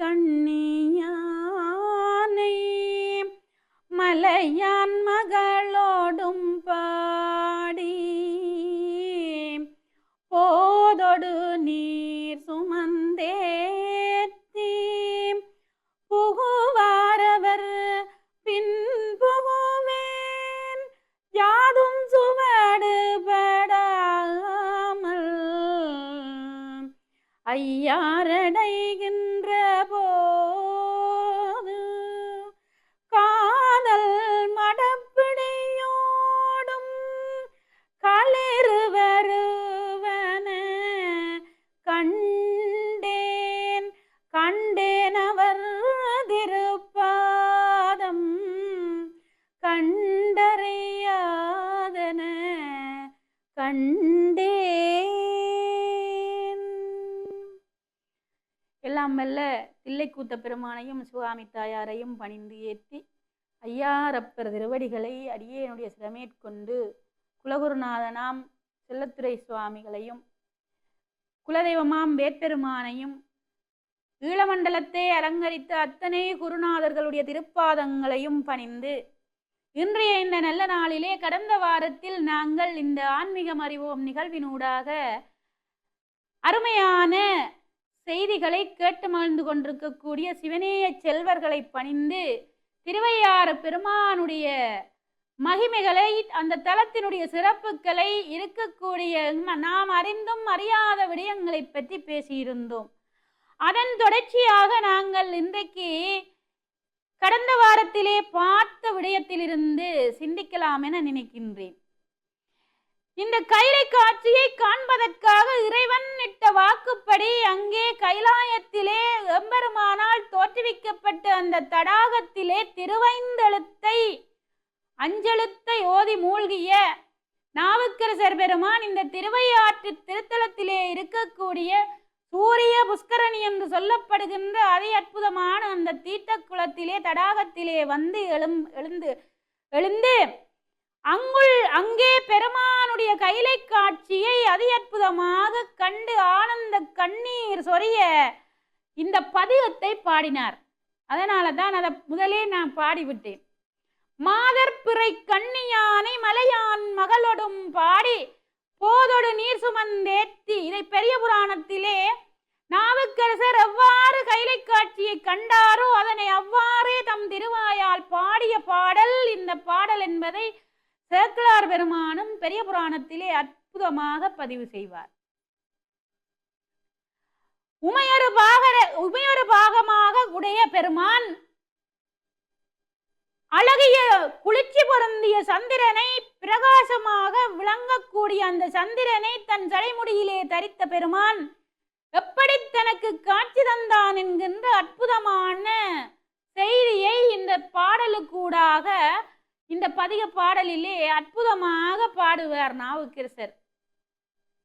கண்ணியானை மலையான் மகளோடும் பாடி போதொடு நீர் சுமந்தேத்தி புகுவாரவர் பின் புகுவேன் யாதும் சுவடுபடாமல் ஐயாரடைகின்ற போது காதல் மடப்பிடியோடும் களிறு வருவன கண்டேன் கண்டேன் அவர் திருப்பாதம் கண்டறியாதன கண்டேன். எல்லாம் வல்ல தில்லைக்கூத்த பெருமானையும் சிவகாமி தாயாரையும் பணிந்து ஏற்றி ஐயாரப்பர் திருவடிகளை அடியேனுடைய சிரமேற்கொண்டு குலகுருநாதனாம் செல்லத்துறை சுவாமிகளையும் குலதெய்வமாம் வேட்பெருமானையும் ஈழமண்டலத்தை அலங்கரித்த அத்தனை குருநாதர்களுடைய திருப்பாதங்களையும் பணிந்து இன்றைய இந்த நல்ல நாளிலே கடந்த வாரத்தில் நாங்கள் இந்த ஆன்மீகம் அறிவோம் நிகழ்வினூடாக அருமையான செய்திகளை கேட்டு மகிழ்ந்து கொண்டிருக்கக்கூடிய சிவனேய செல்வர்களை பணிந்து திருவையாறு பெருமானுடைய மகிமைகளை அந்த தலத்தினுடைய சிறப்புகளை இருக்கக்கூடிய நாம் அறிந்தும் அறியாத விடயங்களை பற்றி பேசியிருந்தோம். அதன் தொடர்ச்சியாக நாங்கள் இன்றைக்கு கடந்த வாரத்திலே பார்த்த விடயத்திலிருந்து சிந்திக்கலாம் என நினைக்கின்றேன். இந்த கைலை காட்சியை காண்பதற்காக இறைவன் இட்ட வாக்குப்படி அங்கே கைலாயத்திலே எம்பெருமானால் தோற்றுவிக்கப்பட்ட அந்த தடாகத்திலே திருவைந்தெழுத்தை அஞ்செழுத்தை ஓதி மூழ்கிய நாவுக்கரசர் பெருமான் இந்த திருவையாற்று திருத்தலத்திலே இருக்கக்கூடிய சூரிய புஷ்கரணி என்று சொல்லப்படுகின்ற அதி அற்புதமான அந்த தீர்த்த குளத்திலே தடாகத்திலே வந்து எழுந்து அங்கே பெருமானுடைய கைலை காட்சியை அதி அற்புதமாக கண்டு ஆனந்த கண்ணீர் சொரிய இந்த பதிகத்தை பாடினார். அதனால தான் அதை முதலே நான் பாடிவிட்டேன். மாதர்பிறை கண்ணியானை மலையான் மகளொடும் பாடி போதொடு நீர் சுமந்தேத்தி. இதை பெரிய புராணத்திலே நாவுக்கரசர் எவ்வாறு கைலை காட்சியை கண்டாரோ அதனை அவ்வாறே தம் திருவாயால் பாடிய பாடல் இந்த பாடல் என்பதை சேக்கிழார் பெருமானும் பெரிய புராணத்திலே அற்புதமாக பதிவு செய்வார். உமையொரு பாகமாக உடைய பெருமான் அழகிய குளிர்ச்சி பொருந்திய சந்திரனை பிரகாசமாக விளங்கக்கூடிய அந்த சந்திரனை தன் தலைமுடியிலே தரித்த பெருமான் எப்படி தனக்கு காட்சி தந்தான் என்கின்ற அற்புதமான செய்தியை இந்த பாடலுக்கூடாக இந்த பதிக பாடலிலே அற்புதமாக பாடுவார் நாவுக்கரசர்.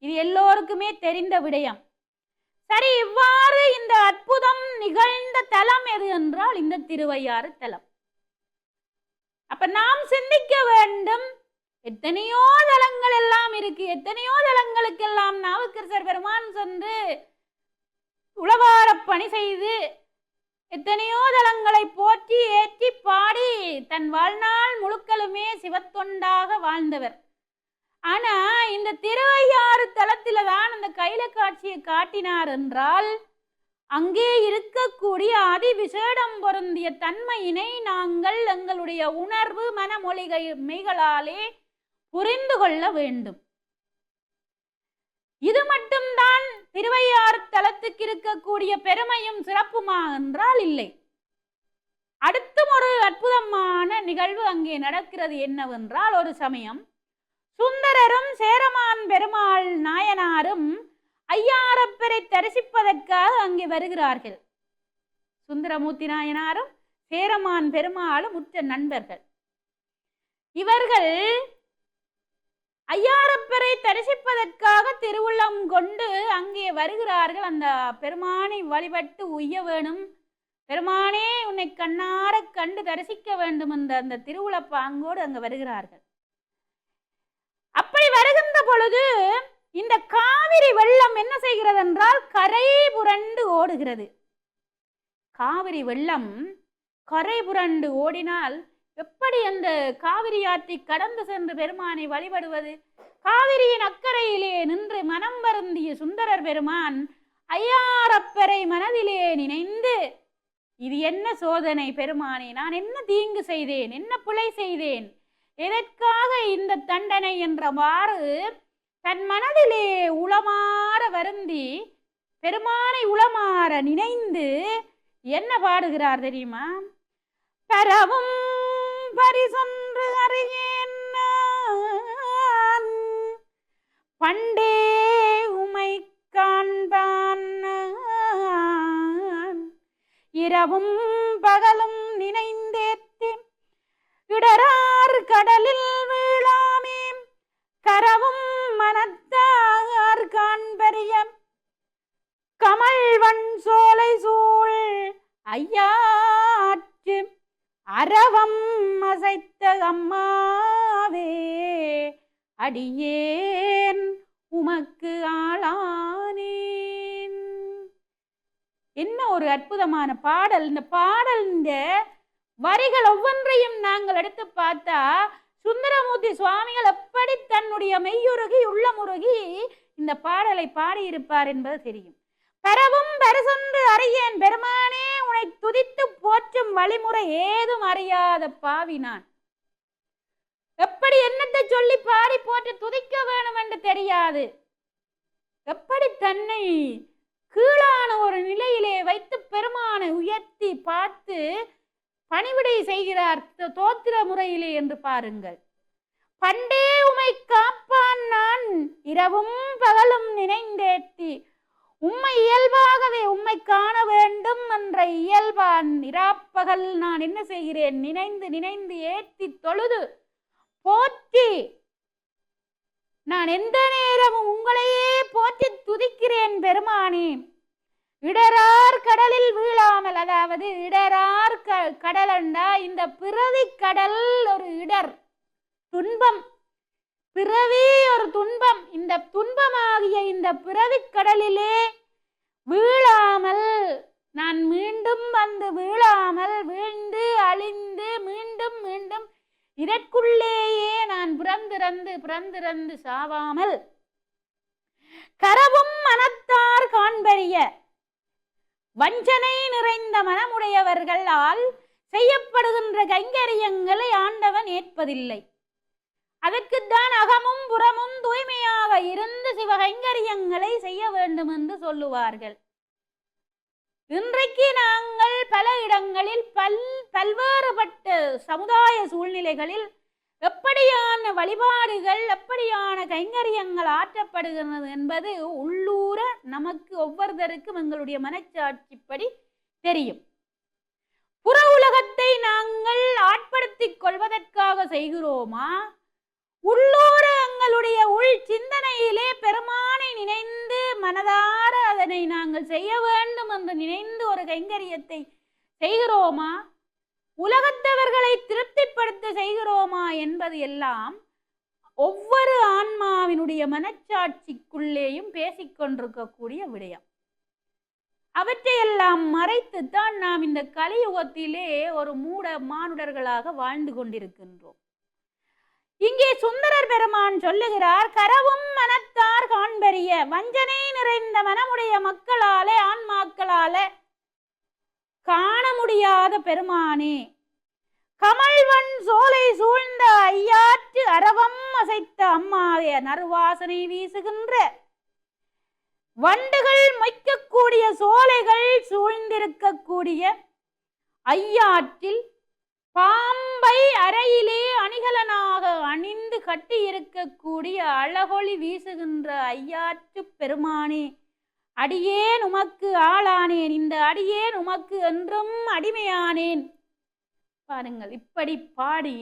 இது எல்லோருக்குமே தெரிந்த விடயம். சரி, இவ்வாறு இந்த அற்புதம் நிகழ்ந்த தலம் எது என்றால் இந்த திருவையாறு தலம். அப்ப நாம் சிந்திக்க வேண்டும், எத்தனையோ தலங்கள் எல்லாம் இருக்கு, எத்தனையோ தலங்களுக்கெல்லாம் நாவுக்கரசர் பெருமான் சென்று உளவார பணி செய்து எத்தனையோ தலங்களை போற்றி ஏற்றி பாடி தன் வாழ்நாள் முழுக்களுமே சிவத்தொண்டாக வாழ்ந்தவர். ஆனா இந்த திருவையாறு தலத்தில தான் அந்த கைலை காட்சியை காட்டினார் என்றால் அங்கே இருக்கக்கூடிய அதிவிசேடம் பொருந்திய தன்மையினை நாங்கள் எங்களுடைய உணர்வு மனமொழிகளாலே புரிந்து கொள்ள வேண்டும். இது மட்டும்தான் திருவையாறு தலத்துக்கு இருக்கக்கூடிய பெருமையும் சிறப்புமா என்றால் இல்லை. அடுத்தும் ஒரு அற்புதமான நிகழ்வு அங்கே நடக்கிறது. என்னவென்றால், ஒரு சமயம் சுந்தரரும் சேரமான் பெருமாள் நாயனாரும் ஐயாரப்பரை தரிசிப்பதற்காக அங்கே வருகிறார்கள். சுந்தரமூர்த்தி நாயனாரும் சேரமான் பெருமாளும் உற்ற நண்பர்கள். இவர்கள் ஐயாரப்பரை தரிசிப்பதற்காக திருவுள்ளம் கொண்டு அங்கே வருகிறார்கள். அந்த பெருமானை வழிபட்டு உய்ய வேணும், பெருமானே உன்னை கண்ணார கண்டு தரிசிக்க வேண்டும் என்ற அந்த திருவுள பாங்கோடு அங்கு வருகிறார்கள். அப்படி வருகின்ற பொழுது இந்த காவிரி வெள்ளம் என்ன செய்கிறது என்றால் கரை புரண்டு ஓடுகிறது. காவிரி வெள்ளம் கரை புரண்டு ஓடினால் எப்படி அந்த காவிரி ஆற்றை கடந்து சென்று பெருமானை வழிபடுவது? காவிரியின் அக்கறையிலே நின்று மனம் வருந்திய சுந்தரர் பெருமான் ஐயாரப்பரை மனதிலே நினைந்து, இது என்ன சோதனை பெருமானே, நான் என்ன தீங்கு செய்தேன், என்ன பிழை செய்தேன், எதற்காக இந்த தண்டனை என்றவாறு தன் மனதிலே உளமாற வருந்தி பெருமானை உளமாற நினைந்து என்ன பாடுகிறார் தெரியுமா? பரவும் பரிசொன்று அறியேன் நான், பண்டே உமை காண்பான், இரவும் பகலும் நினைந்தேத்தி இடரார் கடலில் வீழாமே, கரவும் மனத்தார் காண்பறிய கமழ்வன் சோலை சூழ் ஐயாற்று அரவம் அசைத்த அம்மாவே, அடியேன் உமக்கு ஆளானேன். என்ன ஒரு அற்புதமான பாடல்! இந்த பாடல், இந்த வரிகள் ஒவ்வொன்றையும் நாங்கள் எடுத்து பார்த்தா சுந்தரமூர்த்தி சுவாமிகள் எப்படி தன்னுடைய மெய்யுருகி உள்ளமுருகி இந்த பாடலை பாடியிருப்பார் என்பது தெரியும். பரவும் பரிசொன்று அறியேன் பெருமானே, உன்னை துதித்து போற்றும் வழிமுறை ஏதும் அறியாத பாவி நான். எப்படி என்னத்தை சொல்லி பாடி போட்டு துதிக்க வேணும் என்று தெரியாது. எப்படி தன்னை கீழான ஒரு நிலையிலே வைத்து பெருமானை உயர்த்தி பார்த்து பணிவிடை செய்கிறார் தோத்திர முறையிலே என்று பாருங்கள். பண்டே உமை காப்பான் நான், இரவும் பகலும் நினைந்தேத்தி, உம்மை இயல்பாகவே உம்மை காண வேண்டும் என்ற இயல்பான் இராப்பகல் நான் என்ன செய்கிறேன்? நினைந்து நினைந்து ஏத்தி தொழுது போற்றி நான் எந்த நேரமும் உங்களையே போற்றி துதிக்கிறேன் பெருமானே. இடரார் கடலில் வீழாமல், அதாவது இடரார் கடலண்டா இந்த பிறவி கடல் ஒரு இடர், துன்பம், பிறவி ஒரு துன்பம். இந்த துன்பமாகிய இந்த பிறவி கடலிலே வீழாமல் நான் மீண்டும் வந்து வீழாமல் வீழ்ந்து அழிந்து மீண்டும் மீண்டும் இதற்குள்ளேயே நான் பிறந்திறந்து சாவாமல் கரவும் மனத்தார் காண்பறிய வஞ்சனை நிறைந்த மனமுடையவர்களால் செய்யப்படுகின்ற கைங்கரியங்களை ஆண்டவன் ஏற்பதில்லை. அதற்குத்தான் அகமும் புறமும் தூய்மையாக இருந்து சிவகைங்கரியங்களை செய்ய வேண்டும் என்று சொல்லுவார்கள். இன்றைக்கு நாங்கள் பல இடங்களில் பல்வேறுபட்ட சமுதாய சூழ்நிலைகளில் எப்படியான வழிபாடுகள், எப்படியான கைங்கரியங்கள் ஆற்றப்படுகிறது என்பது உள்ளூர நமக்கு ஒவ்வொருத்தருக்கும் எங்களுடைய மனச்சாட்சிப்படி தெரியும். புற உலகத்தை நாங்கள் ஆட்படுத்திக் கொள்வதற்காக செய்கிறோமா, உள்ளூர எங்களுடைய உள் சிந்தனையிலே பெருமானை நினைந்து மனதார அதனை நாங்கள் செய்ய வேண்டும் என்று நினைந்து ஒரு கைங்கரியத்தை செய்கிறோமா, உலகத்தவர்களை திருப்திப்படுத்த செய்கிறோமா என்பது எல்லாம் ஒவ்வொரு ஆன்மாவினுடைய மனச்சாட்சிக்குள்ளேயும் பேசிக்கொண்டிருக்கக்கூடிய விடயம். அவற்றையெல்லாம் மறைத்துத்தான் நாம் இந்த கலியுகத்திலே ஒரு மூட மானுடர்களாக வாழ்ந்து கொண்டிருக்கின்றோம். இங்கே சுந்தரர் பெருமான் சொல்லுகிறார், கரவும் மனத்தார் காண்பறிய வஞ்சனை நிறைந்த மனமுடைய மக்களாலே ஆன்மாக்களாலே காண முடியாத பெருமானே, கமழ்வன் சோலை சூழ்ந்த ஐயாற்று அரவம் அசைத்த அம்மாவே, நறுவாசனை வீசுகின்ற வண்டுகள் மொய்க்கக்கூடிய சோலைகள் சூழ்ந்திருக்கக்கூடிய ஐயாற்றில் பாம்பை அறையிலே அணிகலனாக அணிந்து கட்டி இருக்கக்கூடிய அழகொளி வீசுகின்ற ஐயாற்று பெருமானே, அடியேன் உமக்கு ஆளானேன், இந்த அடியேன் உமக்கு என்றும் அடிமையானேன். பாருங்கள், இப்படி பாடி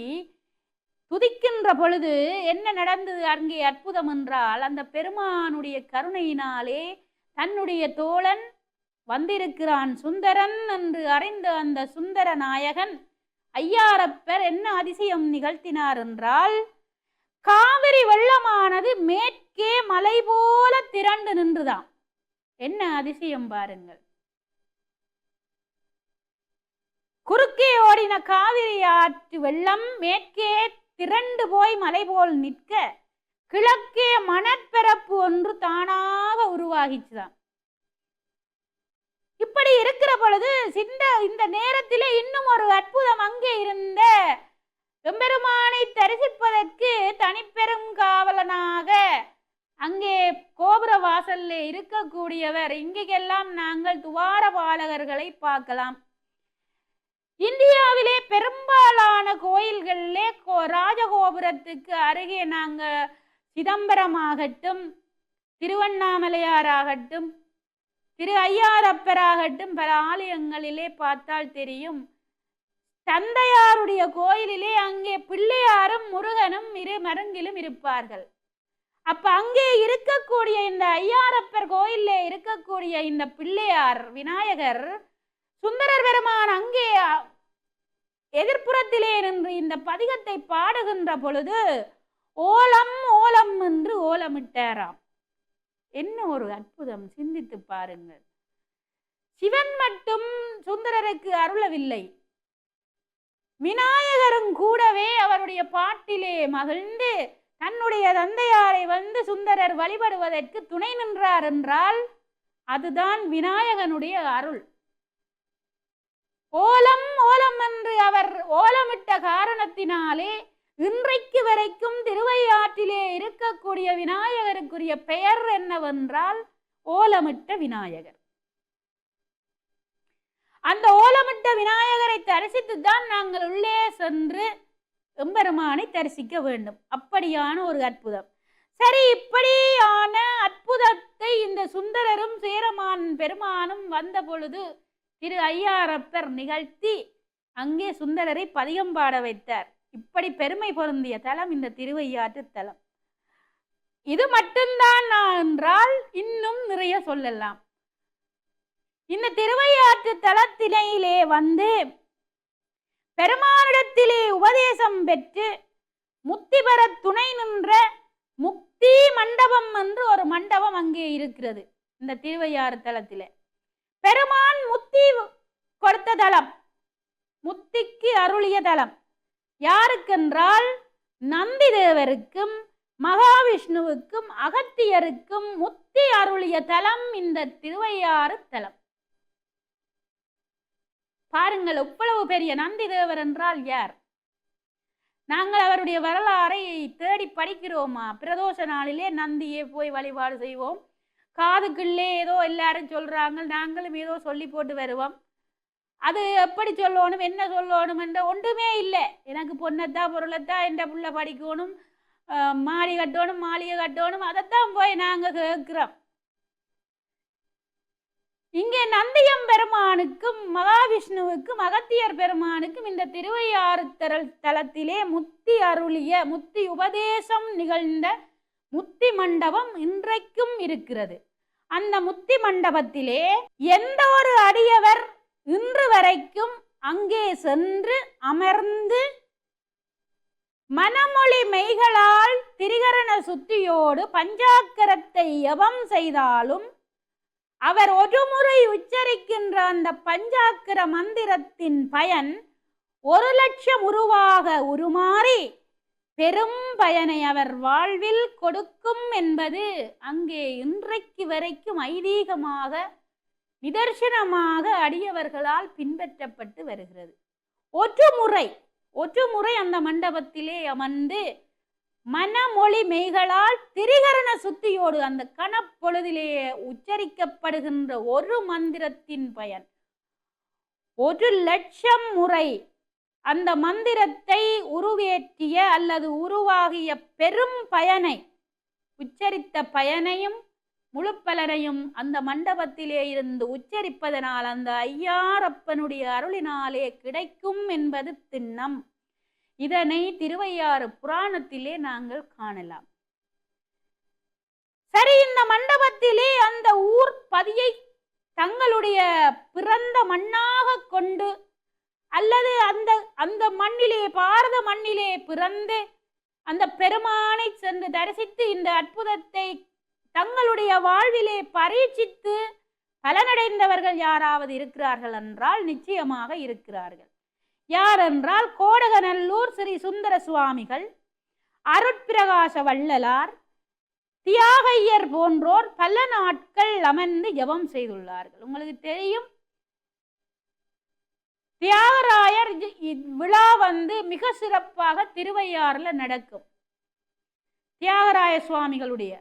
துதிக்கின்ற பொழுது என்ன நடந்தது அங்கே அற்புதம் என்றால், அந்த பெருமானுடைய கருணையினாலே தன்னுடைய தோழன் வந்திருக்கிறான் சுந்தரன் என்று அறிந்த அந்த சுந்தர நாயகன் ஐயாரப்பர் என்ன அதிசயம் நிகழ்த்தினார் என்றால், காவிரி வெள்ளமானது மேற்கே மலை போல திரண்டு நின்றுதான். என்ன அதிசயம் பாருங்கள்! குறுக்கே ஓடின காவிரி ஆற்று வெள்ளம் மேற்கே திரண்டு போய் மலை போல் நிற்க கிழக்கே மணற்பரப்பு ஒன்று தானாக உருவாகிச்சுதான். இப்படி இருக்கிற பொழுது இந்த நேரத்திலே இன்னும் ஒரு அற்புதம். அங்கே இருந்த எம்பெருமானை தரிசிப்பதற்கு தனிப்பெரும் காவலனாக அங்கே கோபுர வாசல்ல இருக்கக்கூடியவர். இங்கெல்லாம் நாங்கள் துவார பாலகர்களை பார்க்கலாம். இந்தியாவிலே பெரும்பாலான கோயில்களிலே ராஜகோபுரத்துக்கு அருகே நாங்க சிதம்பரமாகட்டும், திருவண்ணாமலையாராகட்டும், திரு ஐயாரப்பராகட்டும் பல ஆலயங்களிலே பார்த்தால் தெரியும். தந்தையாருடைய கோயிலிலே அங்கே பிள்ளையாரும் முருகனும் இரு மருங்கிலும் இருப்பார்கள். அப்ப அங்கே இருக்கக்கூடிய இந்த ஐயாரப்பர் கோயில்ல இருக்கக்கூடிய இந்த பிள்ளையார் விநாயகர் சுந்தரர் பெருமான் அங்கே எதிர்ப்புறத்திலே நின்று இந்த பதிகத்தை பாடுகின்ற பொழுது ஓலம் ஓலம் என்று ஓலமிட்டாராம். என்ன ஒரு அற்புதம்! சிந்தித்து பாருங்கள். சிவன் மட்டும் சுந்தரருக்கு அருளவில்லை, விநாயகரும் கூடவே அவருடைய பாட்டிலே மகிழ்ந்து தன்னுடைய தந்தையாரை வந்து சுந்தரர் வழிபடுவதற்கு துணை நின்றார் என்றால் அதுதான் விநாயகனுடைய அருள். ஓலம் ஓலம் என்று அவர் ஓலமிட்ட காரணத்தினாலே இன்றைக்கு வரைக்கும் திருவையாற்றிலே இருக்கக்கூடிய விநாயகருக்குரிய பெயர் என்னவென்றால் ஓலமிட்ட விநாயகர். அந்த ஓலமிட்ட விநாயகரை தரிசித்துத்தான் நாங்கள் உள்ளே சென்று எம்பெருமானை தரிசிக்க வேண்டும். அப்படியான ஒரு அற்புதம். சரி, இப்படியான அற்புதத்தை இந்த சுந்தரரும் சேரமான் பெருமானும் வந்த பொழுது திரு ஐயாரப்பர் நிகழ்த்தி அங்கே சுந்தரரை பதிகம் பாட வைத்தார். இப்படி பெருமை பொருந்திய தலம் இந்த திருவையாற்று தலம். இது மட்டும்தான் என்றால் இன்னும் நிறைய சொல்லலாம். இந்த திருவையாற்று தலத்திலே வந்து பெருமானிடத்திலே உபதேசம் பெற்று முக்தி பெற துணை நின்ற முக்தி மண்டபம் என்று ஒரு மண்டபம் அங்கே இருக்கிறது. இந்த திருவையாறு தலத்திலே பெருமான் முக்தி கொடுத்த தலம், முக்திக்கு அருளிய தலம். யாருக்கென்றால் நந்தி தேவருக்கும் மகாவிஷ்ணுவுக்கும் அகத்தியருக்கும் முக்தி அருளிய தலம் இந்த திருவையாறு தலம். பாருங்கள், எவ்வளவு பெரிய நந்தி தேவர் என்றால் யார்? நாங்கள் அவருடைய வரலாறை தேடி படிக்கிறோமா? பிரதோஷ நாளிலே நந்தியை போய் வழிபாடு செய்வோம். காதுக்குள்ளே ஏதோ எல்லாரும் சொல்றாங்க, நாங்களும் ஏதோ சொல்லி போட்டு வருவோம். அது எப்படி சொல்லணும், என்ன சொல்லணும் என்ற ஒன்றுமே இல்லை. எனக்கு பொண்ணத்தான் பொருளைத்தான் என்ற புள்ள படிக்கணும், மாடி கட்டணும், மாளிகை கட்டணும், அதைத்தான் போய் நாங்கள் கேட்கிறோம். இங்கே நந்தியம் பெருமானுக்கும் மகாவிஷ்ணுவுக்கும் அகத்தியர் பெருமானுக்கும் இந்த திருவையாறு தலத்திலே முக்தி அருளிய முக்தி உபதேசம் நிகழ்ந்த முக்தி மண்டபம் இன்றைக்கும் இருக்கிறது. அந்த முக்தி மண்டபத்திலே எந்த ஒரு அடியவர் இன்று வரைக்கும் அங்கே சென்று அமர்ந்து மனமொழி மெய்களால் திரிகரண சுத்தியோடு பஞ்சாக்கரத்தை எவம் செய்தாலும் அவர் ஒரு முறை உச்சரிக்கின்ற அந்த பஞ்சாக்கர மந்திரத்தின் பயன் 1,00,000 உருவாக உருமாறி பெரும் பயனை அவர் வாழ்வில் கொடுக்கும் என்பது அங்கே இன்றைக்கு வரைக்கும் ஐதீகமாக நிதர்சனமாக அடியவர்களால் பின்பற்றப்பட்டு வருகிறது. ஒரு முறை அந்த மண்டபத்திலே அமர்ந்து மனமொழி மெய்களால் திரிகரண சுத்தியோடு அந்த கணப்பொழுதிலே உச்சரிக்கப்படுகின்ற ஒரு மந்திரத்தின் பயன் 1,00,000 முறை அந்த மந்திரத்தை உருவேற்றிய அல்லது உருவாகிய பெரும் பயனை, உச்சரித்த பயனையும் முழு பலனையும் அந்த மண்டபத்திலே இருந்து உச்சரிப்பதனால் அந்த ஐயாரப்பனுடைய அருளினாலே கிடைக்கும் என்பது திண்ணம். இதனை திருவையாறு புராணத்திலே நாங்கள் காணலாம். சரி, இந்த மண்டபத்திலே அந்த ஊர் பதியை தங்களுடைய பிறந்த மண்ணாக கொண்டு அல்லது அந்த மண்ணிலே பாரத மண்ணிலே பிறந்து அந்த பெருமானை சென்று தரிசித்து இந்த அற்புதத்தை தங்களுடைய வாழ்விலே பரீட்சித்து பலனடைந்தவர்கள் யாராவது இருக்கிறார்கள் என்றால் நிச்சயமாக இருக்கிறார்கள். யார் என்றால் கோடகநல்லூர் ஸ்ரீ சுந்தர சுவாமிகள், அருட்பிரகாச வள்ளலார், தியாகையர் போன்றோர் பல நாட்கள் அமர்ந்து ஜபம் செய்துள்ளார்கள். உங்களுக்கு தெரியும், தியாகராயர் விழா மிக சிறப்பாக திருவையாறுல நடக்கும். தியாகராய சுவாமிகளுடைய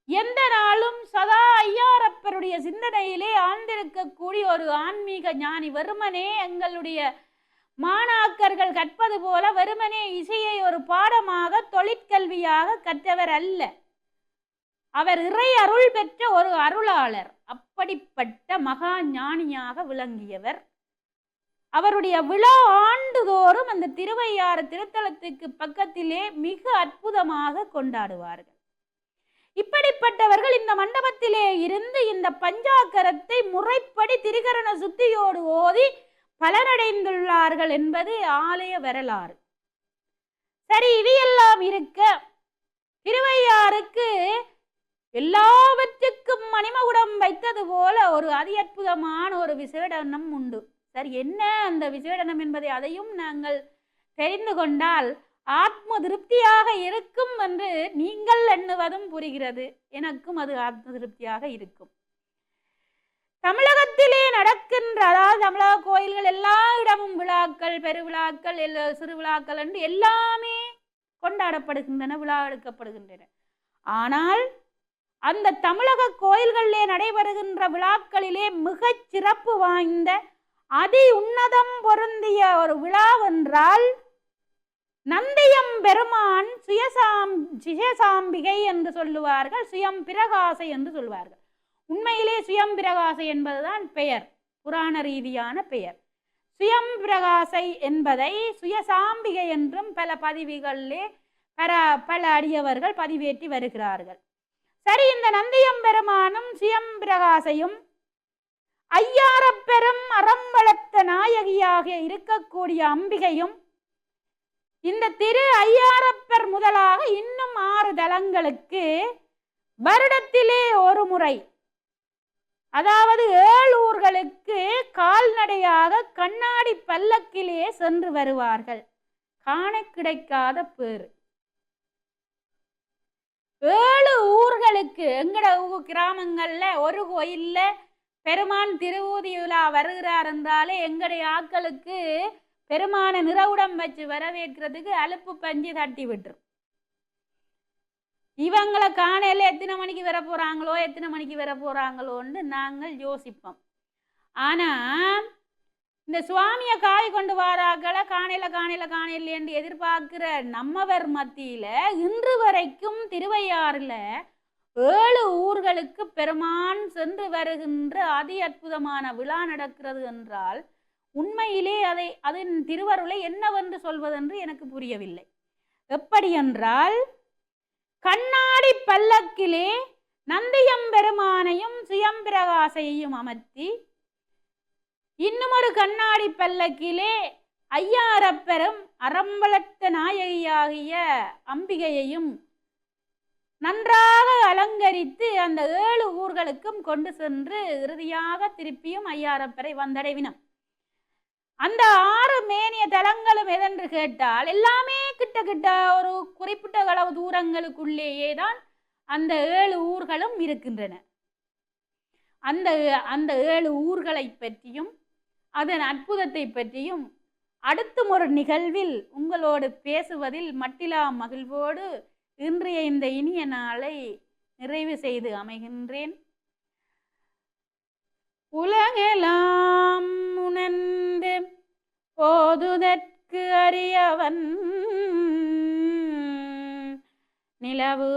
எந்த நாளும் சதா ஐயாரப்பருடைய சிந்தனையிலே ஆழ்ந்திருக்கக்கூடிய ஒரு ஆன்மீக ஞானி. வெறுமனே எங்களுடைய மாணாக்கர்கள் கற்பது போல வெறுமனே இசையை ஒரு பாடமாக தொழிற்கல்வியாக கற்றவர் அல்ல. அவர் இறை அருள் பெற்ற ஒரு அருளாளர். அப்படிப்பட்ட மகா ஞானியாக விளங்கியவர். அவருடைய விழா ஆண்டுதோறும் அந்த திருவையாறு திருத்தலத்துக்கு பக்கத்திலே மிக அற்புதமாக கொண்டாடுவார்கள். இப்படிப்பட்டவர்கள் இந்த மண்டபத்திலே இருந்து இந்த பஞ்சாக்கரத்தை முறைப்படி திரிகரண சுத்தியோடு ஓதி பலனடைந்துள்ளார்கள் என்பது ஆலய வரலாறு. சரி, இவையெல்லாம் இருக்க திருவையாறுக்கு எல்லாவற்றுக்கும் மணிமகுடம் வைத்தது போல ஒரு அதி அற்புதமான ஒரு விசேடனம் உண்டு. சரி, என்ன அந்த விசேடனம் என்பதை அதையும் நாங்கள் தெரிந்து கொண்டால் ஆத்ம திருப்தியாக இருக்கும் என்று நீங்கள் எண்ணுவதும் புரிகிறது. எனக்கும் அது ஆத்ம திருப்தியாக இருக்கும். தமிழகத்திலே நடக்கின்ற, அதாவது தமிழக கோயில்கள் எல்லா இடமும் விழாக்கள், பெருவிழாக்கள், சிறு விழாக்கள் என்று எல்லாமே கொண்டாடப்படுகின்றன, விழா எடுக்கப்படுகின்றன. ஆனால் அந்த தமிழக கோயில்களிலே நடைபெறுகின்ற விழாக்களிலே மிக சிறப்பு வாய்ந்த அதி உன்னதம் பொருந்திய ஒரு விழா என்றால் நந்தியம் பெருமான் சுயசாம்பிகை என்று சொல்லுவார்கள், சுயம் பிரகாசை என்று சொல்வார்கள். உண்மையிலே சுயம் பிரகாசை என்பதுதான் பெயர், புராண ரீதியான பெயர். சுயம் பிரகாசை என்பதை சுயசாம்பிகை என்றும் பல பதிவுகளிலே பல அடியவர்கள் பதிவேற்றி வருகிறார்கள். சரி, இந்த நந்தியம் பெருமானும் சுயம் பிரகாசையும் ஐயாரப்பெரும் அறம் வளர்த்த நாயகியாக இருக்கக்கூடிய அம்பிகையும் இந்த திரு ஐயாரப்பர் முதலாக இன்னும் 6 தலங்களுக்கு வருடத்திலே ஒரு முறை, அதாவது 7 ஊர்களுக்கு கால்நடையாக கண்ணாடி பல்லக்கிலே சென்று வருவார்கள். காண கிடைக்காத பேரு. 7 ஊர்களுக்கு, எங்கட கிராமங்கள்ல ஒரு கோயில்ல பெருமான் திருவூதி விழா வருகிறார் என்றாலே எங்களுடைய ஆக்களுக்கு பெருமான நிறவுடம் வச்சு வரவேற்கிறதுக்கு அலுப்பு பஞ்சு தட்டி விட்டுரும். இவங்களை காணையில எத்தனை மணிக்கு வர போறாங்களோன்னு நாங்கள் யோசிப்போம். ஆனா இந்த சுவாமியை காய் கொண்டு வாராக்களை காணையில என்று எதிர்பார்க்கிற நம்மவர் மத்தியில இன்று வரைக்கும் திருவையாறுல 7 ஊர்களுக்கு பெருமான் சென்று வருகின்ற அதி அற்புதமான விழா நடக்கிறது என்றால் உண்மையிலே அதன் திருவருளை என்னவென்று சொல்வதென்று எனக்கு புரியவில்லை. எப்படி என்றால், கண்ணாடி பல்லக்கிலே நந்தியம் பெருமானையும் சுயம்பிரகாசையும் அமர்த்தி, இன்னும் ஒரு கண்ணாடி பல்லக்கிலே ஐயாரப்பெரும் அறம் வளர்த்த நாயகியாகிய அம்பிகையையும் நன்றாக அலங்கரித்து அந்த 7 ஊர்களுக்கும் கொண்டு சென்று இறுதியாக திருப்பியும் ஐயாரப்பரை வந்தடைவினம். அந்த 6 மேனிய தலங்களும் எதென்று கேட்டால் எல்லாமே கிட்ட ஒரு குறிப்பிட்ட அளவு தூரங்களுக்குள்ளேயே தான் அந்த 7 ஊர்களும் இருக்கின்றன. அந்த 7 ஊர்களை பற்றியும் அதன் அற்புதத்தை பற்றியும் அடுத்தும் ஒரு நிகழ்வில் உங்களோடு பேசுவதில் மட்டிலா மகிழ்வோடு இன்றைய இந்த இனிய நாளை நிறைவு செய்து அமைகின்றேன். உலகெல்லாம் உணர்ந்து போதுதற்கு அறியவன் நிலவு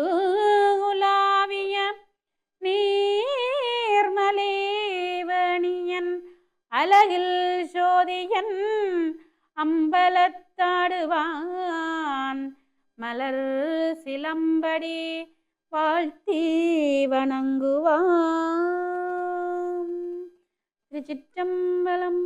உலாவிய நீர்மலேவணியன் அழகில் சோதியன் அம்பலத்தாடுவான் மலர் சிலம்படி வாழ்த்தி வணங்குவான். திருச்சிற்றம்பலம்.